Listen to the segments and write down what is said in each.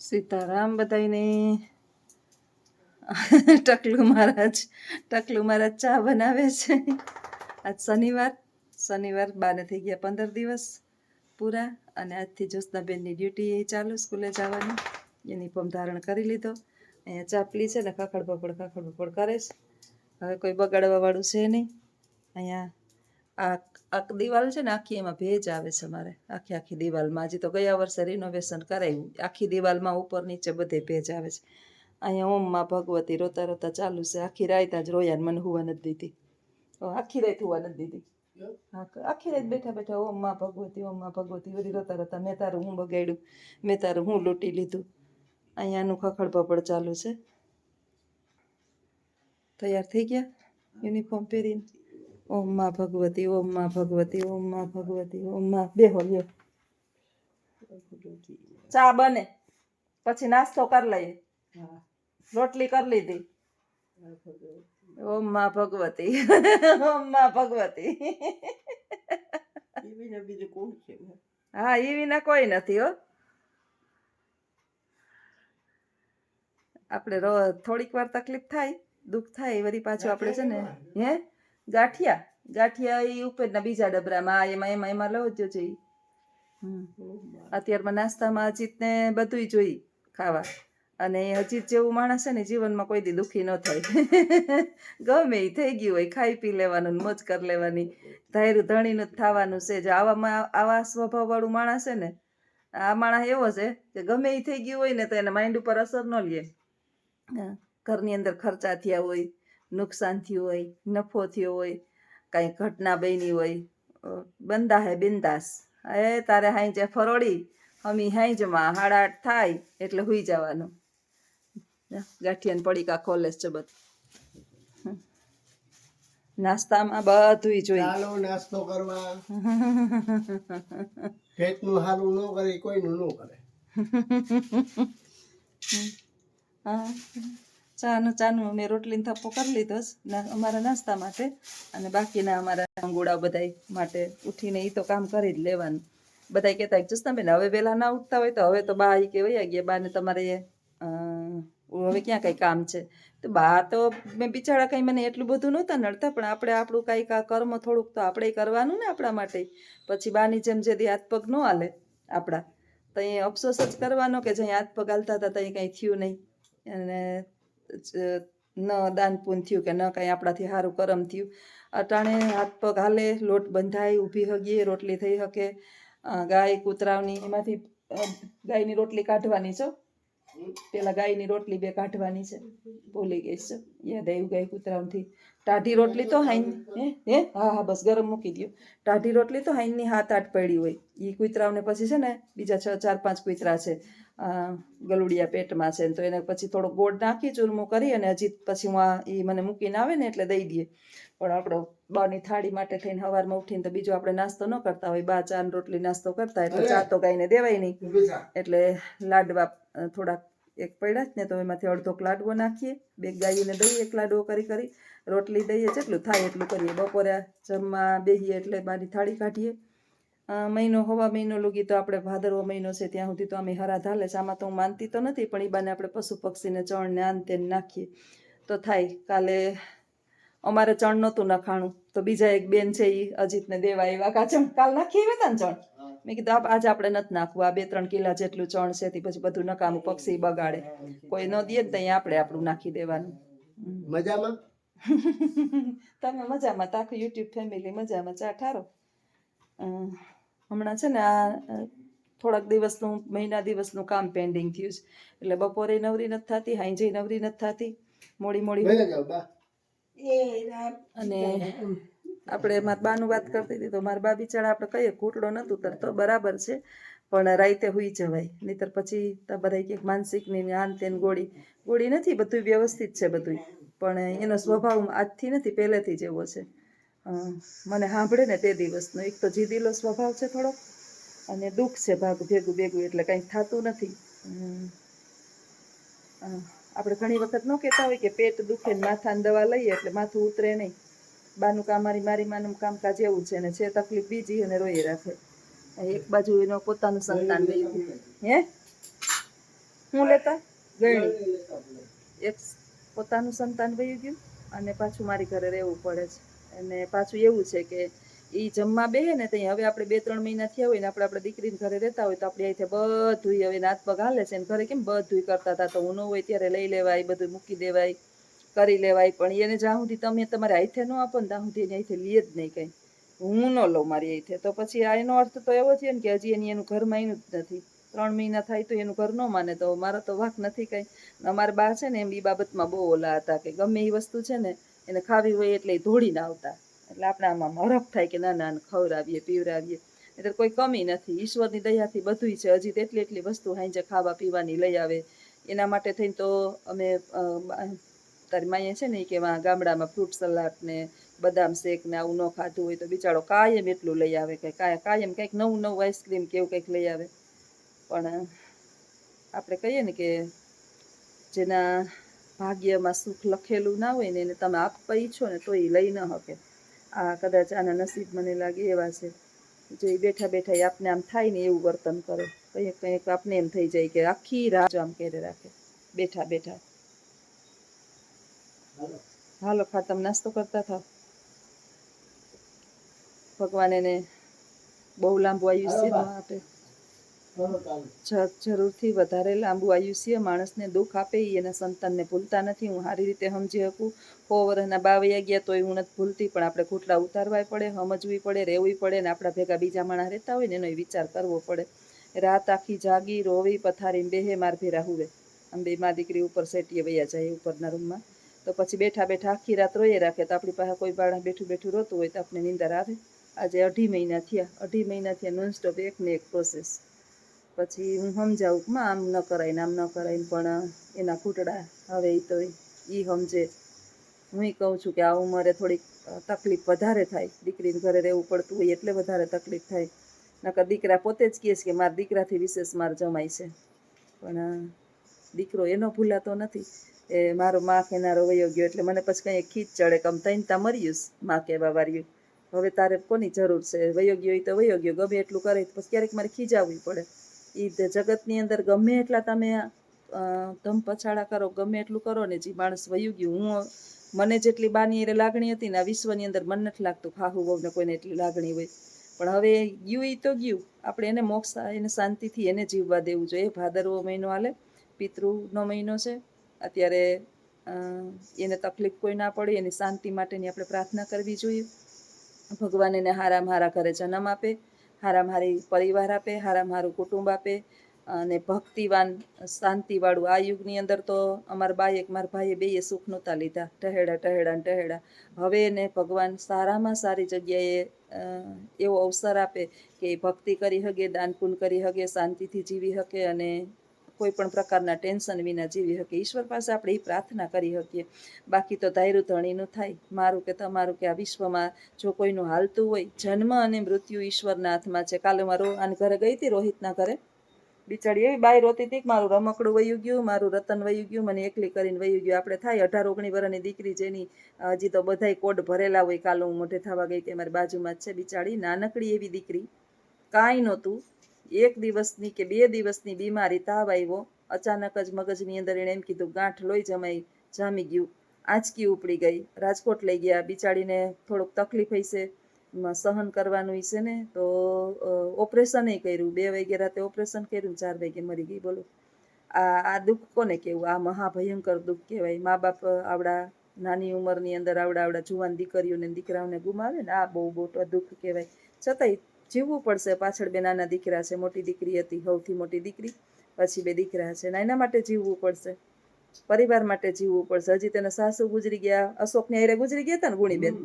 સીતારામ બધાને. ટકલું મહારાજ ચા બનાવે છે. આજ શનિવાર બાને થઈ ગયા 15 દિવસ પૂરા, અને આજથી જ્યોત્સનાબેનની ડ્યુટી ચાલુ, સ્કૂલે જવાની. યુનિફોર્મ ધારણ કરી લીધો. અહીંયા ચાપલી છે ને ખખડ બખડ કરે છે. હવે કોઈ બગાડવા વાળું છે નહીં. અહીંયા આ દિવાલ છે ને આખી, એમાં ભેજ આવે છે મારે, આખી દિવાલમાં. હજી તો ગયા વર્ષે રિનોવેશન કરાવ્યું, આખી દિવાલમાં ઉપર નીચે બધે ભેજ આવે છે. અહીંયા ઓમમાં ભગવતી રોતા રોતા ચાલુ છે. આખી રાત આજ રોયા, મને હુવા નથી દીધી. આખી રાત હુવા નથી દીધી. આખી રાત બેઠા ઓમમાં ભગવતી બધી રોતા મેં તારું હું બગાડ્યું, મેં તારું હું લૂંટી લીધું. અહીંયાનું ખખડ પપડ ચાલુ છે. તૈયાર થઈ ગયા યુનિફોર્મ પહેરીને. ઓમમાં ભગવતી બેહો લ્યો. ચા બને પછી નાસ્તો કરી લઈએ. રોટલી કરી લીધી. ઓમમાં ભગવતી હા, એ વિના કોઈ નથી હો. આપણે થોડીક વાર તકલીફ થાય, દુઃખ થાય, વળી પાછું આપણે છે ને ગાંઠિયા એ ઉપરના બીજા ડબરામાં એમાં લવજો જોઈએ. અત્યારમાં નાસ્તામાં અજીતને બધુંય જોઈ ખાવા, અને અજીત જેવું માણસ છે ને જીવનમાં કોઈ દી દુઃખી ન થાય. ગમે એ થઈ ગયું હોય, ખાઈ પી લેવાનું, મોજ કરી લેવાની, ધાર્યું ધણીનું જ થવાનું છે. જો આવા સ્વભાવ વાળું માણસ છે ને, આ માણસ એવો છે કે ગમે એ થઈ ગયું હોય ને તો એના માઇન્ડ ઉપર અસર ન લે. ઘરની અંદર ખર્ચા થયા હોય, નુકસાન થયું હોય, નફો થયો હોય, કાંઈ ઘટના બની હોય, બંદા હે બિંદાસ. તારે હાંજે ફરોડી હમી હાંજમાં 8:30 થાય એટલે હુઈ જવાનું. ગાંઠિયાને પડીકા ખોલે છે બધું. નાસ્તામાં બધુંય જોઈએ. ચાલો નાસ્તો કરવા. પેટનું હારું ન કરે કોઈનું ન કરે. ચાનું મેં રોટલીનો થપ્પો કરી લીધો અમારા નાસ્તા માટે, અને બાકીના અમારા અંગોળા બધા માટે ઉઠીને એ તો કામ કરી જ લેવાનું. બધા કહેતા જ્યોત્સનાબેન હવે વહેલા ના ઉઠતા હોય તો હવે તો બા કે વયા ગયા, બાને તમારે હવે ક્યાં કંઈ કામ છે. તો બા તો મેં બિચારા કંઈ મને એટલું બધું નહોતા નડતા, પણ આપણે આપણું કાંઈક કર્મ થોડુંક તો આપણે કરવાનું ને આપણા માટે. પછી બાની જેમ જે દી હાથ પગ ન હાલે આપણા, તો એ અફસોસ જ કરવાનો કે જ્યાં હાથ પગ હાલતા હતા ત્યાં કંઈ થયું નહીં, અને ન દાન પૂન થયું કે ન કાંઈ આપણાથી સારું કરમ થયું. અટાણે હાથ પગ હાલે, લોટ બંધાય, ઊભી હગીએ, રોટલી થઈ શકે. ગાય કૂતરાવની એમાંથી ગાયની રોટલી કાઢવાની છે. પેલા ગાયની રોટલી 2 કાઢવાની છે, ભૂલી ગઈ છે, યાદ આવ્યું. ગાય કૂતરાવથી ટાઢી રોટલી તો હા બસ ગરમ મૂકી દો. ટાઢી રોટલી તો હાઈની 7-8 પડી હોય. એ કૂતરાવને પછી છે ને બીજા 4-5 કૂતરા છે, ગલુડિયા પેટમાં છે, તો એને પછી થોડો ગોળ નાખી ચૂરમું કરી, અને હજી પછી એ મને મૂકીને આવે ને એટલે દઈ દઈએ. પણ આપણો બાની થાળી માટે થઈને સવારમાં ઉઠીને તો બીજો આપણે નાસ્તો ન કરતા હોય, બા ચા રોટલી નાસ્તો કરતા, એટલે ચા તો ગાયને દેવાય નહીં. એટલે લાડવા થોડાક એક પડ્યા જ ને, તો એમાંથી અડધો લાડવો નાખીએ, 2 ગાયોને દઈએ, 1 લાડવો કરી રોટલી દઈએ, જેટલું થાય એટલું કરીએ. બપોરે જમવા બેસીએ એટલે બાની થાળી કાઢીએ. હવા મહિનો લૂગી તો આપણે ભાદરવો મહિનો છે ત્યાં સુધી તો અમે હરા ધાલે છે. આમાં તો હું માનતી તો નથી, પણ એ બાને આપણે પશુ પક્ષીને ચણ ને આન તેને નાખીએ તો થાય. કાલે અમારે ચણ નહોતું નખાણું, તો બીજા એક બેન છે એ અજીતને દેવા એવા કાચમ કાલ નાખી આવ્યા હતા ને ચણ. મેં કીધું આજે આપણે નથી નાખવું, આ 2-3 કિલા જેટલું ચણ છે, તે પછી બધું નકામું પક્ષી બગાડે, કોઈ ન દે ને ત્યાં આપણે આપણું નાખી દેવાનું. મજામાં તમે મજામાં? તાખું યુટ્યુબ ફેમિલી મજામાં. ચા ઠારો. હમણાં છે ને આ થોડાક દિવસનું, મહિના દિવસનું કામ પેન્ડિંગ થયું છે, એટલે બપોરે નવરી નથી થતી, હાંજે નવરી નથી થતી, મોડી. અને આપણે મારા બાનું વાત કરતી હતી તો મારા બા બિચારા આપણે કહીએ ઘૂંટડો નહોતું તરતો, બરાબર છે, પણ રાઈતે હુઈ જવાય, નહીતર પછી બધા કંઈક માનસિકની આન તેન ગોળી નથી, બધું વ્યવસ્થિત છે બધું, પણ એનો સ્વભાવ આજથી નથી, પહેલેથી જ એવો છે. મને સાંભળે ને તે દિવસનો એક તો જીદીલો સ્વભાવ છે થોડો, અને દુઃખ છે ભેગું, એટલે કંઈક થતું નથી. આપણે ઘણી વખત ન કહેતા હોય કે પેટ દુખે ને માથાની દવા લઈએ એટલે માથું ઉતરે નહીં. બાનું કામ મારી માનું કામકાજ એવું છે, ને છે તકલીફ બીજી, અને રોઈ રાખે. એક બાજુ એનો પોતાનું સંતાન હે હું લેતા ગયણી એક પોતાનું સંતાન વયું ગયું અને પાછું મારી ઘરે રહેવું પડે છે. અને પાછું એવું છે કે એ જમવા બેહે ને ત્યાં હવે આપણે 2-3 મહિના થયા હોય ને આપણે દીકરીને ઘરે રહેતા હોય તો આપણે અહીંથી બધું હવે નાત પગ હાલે છે ને ઘરે કેમ બધું કરતા હતા તો હું ન હોય ત્યારે લઈ લેવાય, બધું મૂકી દેવાય, કરી લેવાય. પણ એને જ્યાં સુધી તમે તમારે હાથે ન આપો ને ત્યાં સુધી એને અહીંથી લે જ નહીં કંઈ. હું ન લઉં મારી અહીંથી. તો પછી આ એનો અર્થ તો એવો થયો ને કે હજી એનું ઘર માન્યું જ નથી. 3 મહિના થાય તો એનું ઘર ન માને તો મારો તો વાંક નથી કંઈ. અમારા બા છે ને એમ એ બાબતમાં બહુ ઓલા હતા કે ગમે એ વસ્તુ છે ને એને ખાવી હોય એટલે એ ધોડીને આવતા. એટલે આપણે આમાં હરખ થાય કે ના ના ખવડાવીએ પીવડાવીએ. એટલે કોઈ કમી નથી. ઈશ્વરની દયાથી બધુંય છે. હજી તેટલી એટલી વસ્તુ હાંજે ખાવા પીવાની લઈ આવે. એના માટે થઈને તો અમે તારી માએ છે ને કે ગામડામાં ફ્રૂટ સલાડ ને બદામ શેક ને આવું ન ખાધું હોય તો બિચારો કાયમ એટલું લઈ આવે કે કાયમ કંઈક નવું નવું આઈસ્ક્રીમ કે એવું કંઈક લઈ આવે. પણ આપણે કહીએ ને કે જેના ભાગ્યમાં સુખ લખેલું ના હોય ને એને તમે આપવા ઈચ્છો ને તો એ લઈ ન શકે. આ કદાચ આના નસીબ મને લાગે એવા છે. જો એ બેઠા બેઠા આપને આમ થાય ને એવું વર્તન કરે. કંઈક કંઈક આપને એમ થઈ જાય કે આખી રાત આમ કરે રાખે બેઠા બેઠા. હાલો ખાતમ નાસ્તો કરતા થાવ. ભગવાન એને બહુ લાંબુ આયુષ્ય ન આપે. જરૂરથી વધારે લાંબુ આયુષ્ય માણસને દુઃખ આપે. એના સંતાનને ભૂલતા નથી. હું સારી રીતે સમજી શકું. 100 વર્ષના 22 ગયા તોય હું નથી ભૂલતી. પણ આપણે ઘૂંટડા ઉતારવાય પડે, સમજવી પડે, રહેવું પડે ને આપણા ભેગા બીજા માણસ રહેતા હોય ને એનો વિચાર કરવો પડે. રાત આખી જાગી રોવી પથારીને બેહે માર ભેરા હુવે. આમ બે માં દીકરી ઉપર સેટીએ વૈયા જાય ઉપરના રૂમમાં. તો પછી બેઠા બેઠા આખી રાત રોયે રાખે. તો આપણી પાસે કોઈ બાળક બેઠું બેઠું રોતું હોય તો આપણે નીંદર આવે. આજે 2.5 મહિના થયા. 2.5 મહિના થયા નોનસ્ટોપ એક ને એક પ્રોસેસ. પછી હું સમજાવું કે આમ ન કરાય ને આમ ન કરાય ને પણ એના ઘૂંટડા હવે એ તો એ સમજે. હું કહું છું કે આ ઉંમરે થોડીક તકલીફ વધારે થાય. દીકરીને ઘરે રહેવું પડતું હોય એટલે વધારે તકલીફ થાય. નકર દીકરા પોતે જ કહે છે કે મારા દીકરાથી વિશેષ માર જમાય છે. પણ દીકરો એનો ભૂલાતો નથી. એ મારો માં કેનારો વયો ગયો એટલે મને પછી કંઈ ખીચ ચડે કે આમ તૈનતા મર્યુંસ માં કહેવા વાર્યું. હવે તારે કોની જરૂર છે? વયો ગયો તો વયો ગયો. ગમે એટલું કરે પછી ક્યારેક મારે ખીજાવવી પડે. એ જગતની અંદર ગમે એટલા તમે ધમ પછાડા કરો, ગમે એટલું કરો ને જે માણસ વયું ગયું. હું મને જેટલી બાની એ લાગણી હતી ને આ વિશ્વની અંદર મને નથી લાગતું ખાહુ વહુને કોઈને એટલી લાગણી હોય. પણ હવે ગયું એ તો ગયું. આપણે એને મોક્ષ એને શાંતિથી એને જીવવા દેવું જોઈએ. ભાદરવો મહિનો હાલે, પિતૃનો મહિનો છે. અત્યારે એને તકલીફ કોઈ ના પડે એની શાંતિ માટેની આપણે પ્રાર્થના કરવી જોઈએ. ભગવાન એને હારામાં હારા ઘરે જન્મ આપે, હારામાં હારી પરિવાર આપે, હારામાં હારું કુટુંબ આપે અને ભક્તિવાન શાંતિવાળું. આ યુગની અંદર તો અમારા બાએ મારા ભાઈએ બેએ સુખ નહોતા લીધા. ટહેડા. હવે એને ભગવાન સારામાં સારી જગ્યાએ એવો અવસર આપે કે ભક્તિ કરી શકે, દાન પુણ્ય કરી શકે, શાંતિથી જીવી શકે અને કોઈ પણ પ્રકારના ટેન્શન વિના જીવી શકે. ઈશ્વર પાસે આપણે એ પ્રાર્થના કરી શકીએ. બાકી તો ધાર્યું ધણીનું થાય. મારું કે તમારું કે આ વિશ્વમાં જો કોઈનું હાલતું હોય, જન્મ અને મૃત્યુ ઈશ્વરના હાથમાં છે. કાલે મારું આને ઘરે ગઈ હતી રોહિતના ઘરે. બિચારી એવી બાઈ રોતી હતી કે મારું રમકડું વયું ગયું, મારું રતન વયું ગયું, મને એકલી કરીને વયું ગયું. આપણે થાય 18-19 વર્ષની દીકરી જેની હજી તો બધાય કોડ ભરેલા હોય. કાલે હું મોઢે થવા ગઈ હતી અમારી બાજુમાં જ છે બિચારી નાનકડી એવી દીકરી. કાંઈ નહોતું. 1 દિવસની કે 2 દિવસની બીમારી, તાવ આવ્યો. અચાનક જ મગજની અંદર એણે એમ કીધું ગાંઠ લોહી જામી ગયું. આંચકી ઉપડી ગઈ. રાજકોટ લઈ ગયા. બિચારીને થોડુંક તકલીફ હશે, સહન કરવાનું હશે ને તો ઓપરેશન કર્યું. 2 વાગે રાતે ઓપરેશન કર્યું, 4 વાગે મરી ગઈ. બોલો આ દુઃખ કોને કહેવું? આ મહાભયંકર દુઃખ કહેવાય. મા બાપ આવડા નાની ઉંમરની અંદર આવડા જુવાન દીકરીઓને દીકરાઓને ગુમાવે ને આ બહુ મોટું દુઃખ કહેવાય. છતાંય જીવવું પડશે. પાછળ 2 નાના દીકરા છે. મોટી દીકરી હતી સૌથી મોટી દીકરી, પછી 2 દીકરા છે ને એના માટે જીવવું પડશે. પરિવાર માટે જીવવું પડશે. હજી તેના સાસુ ગુજરી ગયા. અશોકની હારે ગુજરી ગયા હતા ને ગુણીબેન.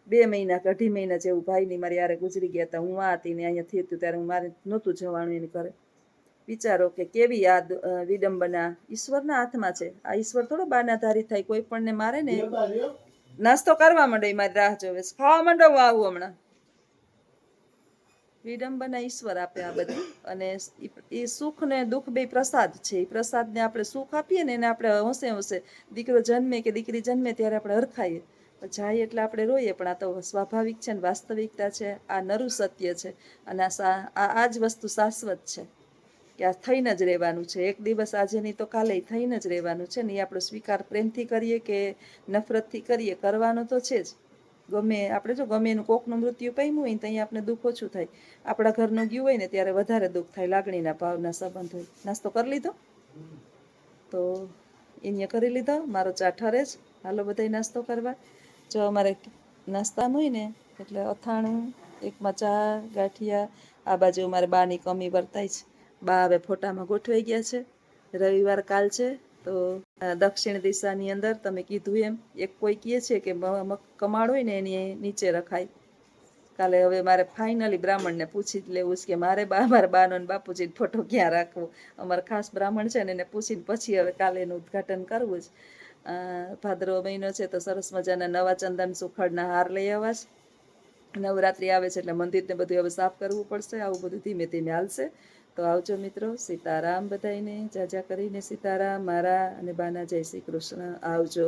2 મહિના કે 2.5 મહિના જેવું ભાઈની મારી હારે ગુજરી ગયા હતા. હું આ હતી ને અહીંયા થયું હતું ત્યારે મારે નહોતું જવાનું એને ઘરે. વિચારો કે કેવી આ વિડંબના ઈશ્વરના હાથમાં છે. આ ઈશ્વર થોડો બાનાધારી થાય. કોઈ પણને મારે ને નાસ્તો કરવા માંડે મારી રાહ જોવે છે. ખાવા માંડો આવું હમણાં. વિડંબના ઈશ્વર આપે આ બધી. અને એ સુખ ને દુઃખ બે પ્રસાદ છે. એ પ્રસાદને આપણે સુખ આપીએ ને એને આપણે હોંશે દીકરો જન્મે કે દીકરી જન્મે ત્યારે આપણે હરખાઈએ. જાય એટલે આપણે રોઈએ. પણ આ તો સ્વાભાવિક છે ને વાસ્તવિકતા છે. આ નરું સત્ય છે અને આ જ વસ્તુ શાશ્વત છે. કે આ થઈને જ રહેવાનું છે, એક દિવસ આજે નહીં તો કાલે થઈને જ રહેવાનું છે ને. એ આપણો સ્વીકાર પ્રેમથી કરીએ કે નફરતથી કરીએ, કરવાનો તો છે જ. ગમે આપણે જો ગમે એનું કોકનું મૃત્યુ પામ્યું હોય ને ત્યાં આપણે દુઃખ ઓછું થાય. આપણા ઘરનું ગયું હોય ને ત્યારે વધારે દુઃખ થાય, લાગણીના ભાવના સંબંધ હોય. નાસ્તો કરી લીધો? તો એને કરી લીધો. મારો ચા ઠરે જ. હાલો બધાય નાસ્તો કરવા. જો અમારે નાસ્તાનું હોય ને એટલે અથાણું, એકમાં ચા, ગાંઠિયા. આ બાજુ અમારે બાની કમી વર્તાય છે. બા હવે ફોટામાં ગોઠવાઈ ગયા છે. રવિવાર કાલ છે તો દક્ષિણ દિશાની અંદર તમે કીધું એમ એક કોઈ કહે છે કે કમાડ હોય ને એની નીચે રખાય. કાલે હવે મારે ફાઇનલી બ્રાહ્મણને પૂછી જ લેવું છે કે મારા બાનો ને બાપુજીનો ફોટો ક્યાં રાખવો. અમારે ખાસ બ્રાહ્મણ છે ને એને પૂછીને પછી હવે કાલે એનું ઉદ્ઘાટન કરવું છે. ભાદરવો મહિનો છે તો સરસ મજાના નવા ચંદન સુખડના હાર લઈ આવવા છે. નવરાત્રી આવે છે એટલે મંદિરને બધું હવે સાફ કરવું પડશે. આવું બધું ધીમે ધીમે હાલશે. તો આવજો મિત્રો. સીતારામ બધાયને. જાજા કરીને સીતારામ. મારા અને બાના જય શ્રી કૃષ્ણ. આવજો.